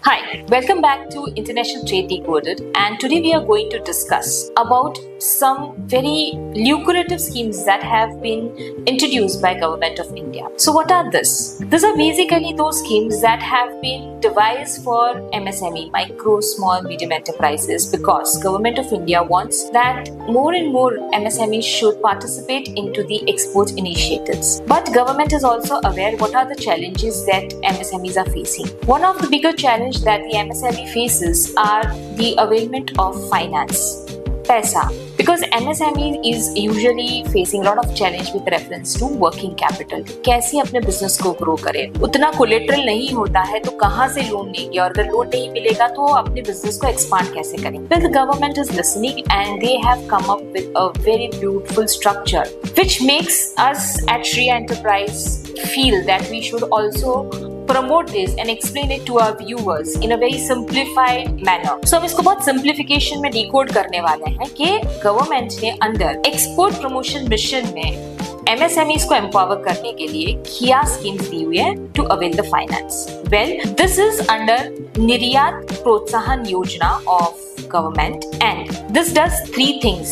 Hi, welcome back to International Trade Decoded, and today we are going to discuss about some very lucrative schemes that have been introduced by Government of India. So what are this? These are basically those schemes that have been devised for MSME, micro, small, medium enterprises, because Government of India wants that more and more MSMEs should participate into the export initiatives. But government is also aware what are the challenges that MSMEs are facing. One of the bigger challenges that the MSME faces are the availment of finance, paisa, because MSME is usually facing a lot of challenge with reference to working capital. कैसे अपने business को grow करें, उतना collateral नहीं होता है तो कहाँ से लोन लेंगे, और अगर लोन नहीं मिलेगा तो अपने बिजनेस को एक्सपांड कैसे करें. Well, the government is listening and they have come up with a very beautiful structure which makes us at Shriya Enterprise feel that we should also promote this and explain it to our viewers in a very simplified manner. So हम इसको बहुत simplification में decode करने वाले हैं कि government ने अंदर एक्सपोर्ट प्रमोशन मिशन में MSMEs को empower करने के लिए क्या schemes दी हुई है to avail the finance. Well, this is under निर्यात प्रोत्साहन योजना of government, and this does three things: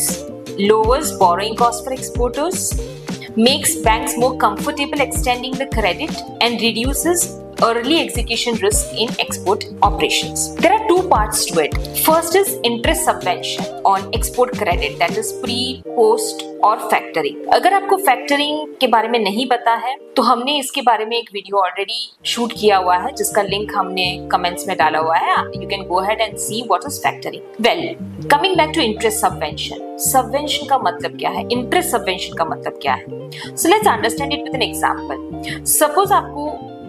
lowers borrowing cost for exporters, makes banks more comfortable extending the credit, and reduces early execution risk in export operations. There are two parts to it. First is interest subvention on export credit, that is pre, post और factoring. अगर आपको factoring के बारे में नहीं पता है तो हमने इसके बारे में एक वीडियो ऑलरेडी शूट किया हुआ है जिसका लिंक हमने कमेंट्स में डाला हुआ है. You can go ahead and see what is factoring. Well, coming back to interest subvention. Subvention का मतलब क्या है? Interest subvention का मतलब क्या है? So let's understand it with an example. Suppose आपको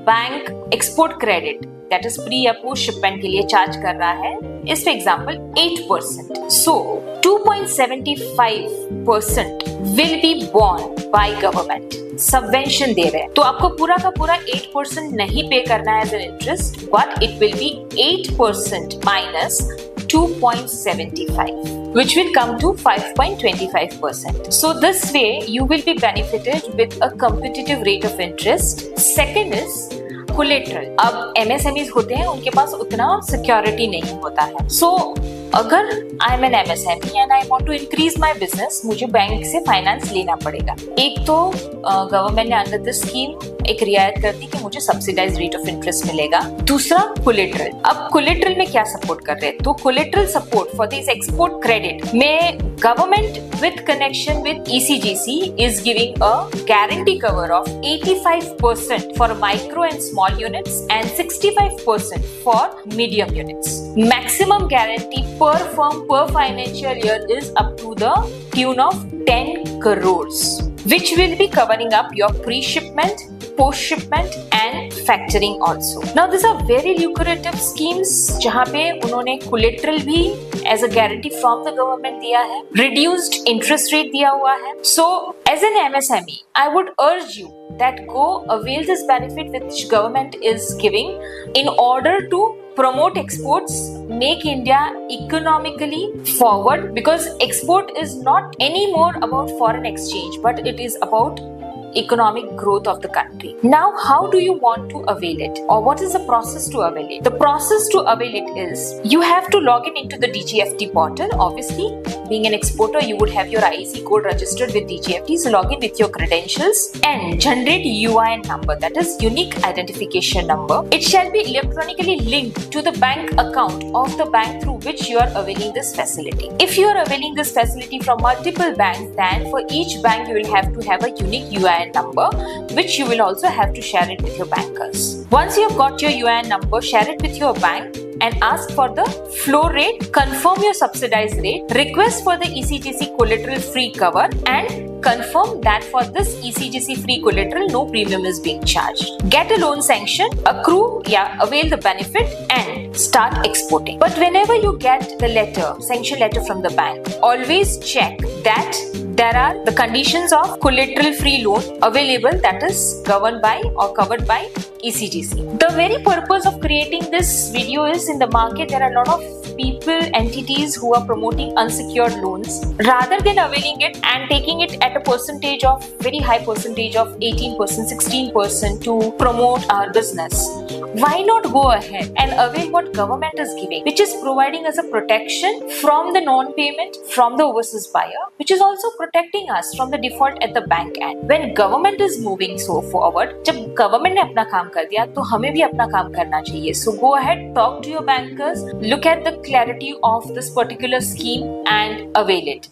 bank export credit that is pre या पोस्ट शिपमेंट के लिए चार्ज कर रहा है इस पे example 8%. So 2.75% will be borne by government. Subvention दे रहे हैं तो आपको पूरा का पूरा 8% नहीं पे करना है as an interest, but it will be 8% minus 2.75, which will come to 5.25%. So this way you will be benefited with a competitive rate of interest. Second is collateral. अब MSMEs होते हैं उनके पास उतना सिक्योरिटी नहीं होता है. So अगर I am an MSME and I want to increase my business, मुझे बैंक से फाइनेंस लेना पड़ेगा. एक तो गवर्नमेंट ने अंडर दिस स्कीम एक रियायत कर दी कि मुझे सब्सिडाइज रेट ऑफ इंटरेस्ट मिलेगा. दूसरा कोलेट्रल. अब कोलेट्रल में क्या सपोर्ट कर रहे हैं? तो collateral support for this export credit में government with connection with ECGC is giving a guarantee cover of 85% for micro and small units and 65% for medium units. Maximum guarantee per firm per financial year is up to the tune of 10 crores, which will be covering up your pre-shipment, post-shipment and factoring also. Now these are very lucrative schemes जहाँ पे उन्होंने collateral भी as a guarantee from the government दिया है, reduced interest rate दिया हुआ है. So as an MSME, I would urge you that go avail this benefit which government is giving in order to promote exports, make India economically forward, because export is not anymore about foreign exchange, but it is about economic growth of the country. Now, how do you want to avail it, or what is the process to avail it? The process to avail it is you have to log in into the DGFT portal. Obviously, being an exporter, you would have your IEC code registered with DGFT. So log in with your credentials and generate UIN number, that is unique identification number. It shall be electronically linked to the bank account of the bank through which you are availing this facility. If you are availing this facility from multiple banks, then for each bank you will have to have a unique UIN number, which you will also have to share it with your bankers. Once you have got your UIN number, share it with your bank and ask for the flow rate, confirm your subsidized rate, request for the ECGC collateral free cover, and confirm that for this ECGC free collateral no premium is being charged. Get a loan sanction, accrue, avail the benefit and start exporting. But whenever you get the letter, sanction letter from the bank, always check that there are the conditions of collateral free loan available, that is governed by or covered by ECGC. The very purpose of creating this video is in the market there are a lot of people, entities who are promoting unsecured loans, rather than availing it and taking it at a percentage of very high percentage of 18%, 16% to promote our business, why not go ahead and avail what government is giving, which is providing us a protection from the non-payment from the overseas buyer, which is also protecting us from the default at the bank end. When government is moving so forward, जब government ने अपना काम कर दिया तो हमें भी अपना काम करना चाहिए. So go ahead, talk to your bankers, look at the clarity of this particular scheme and avail it.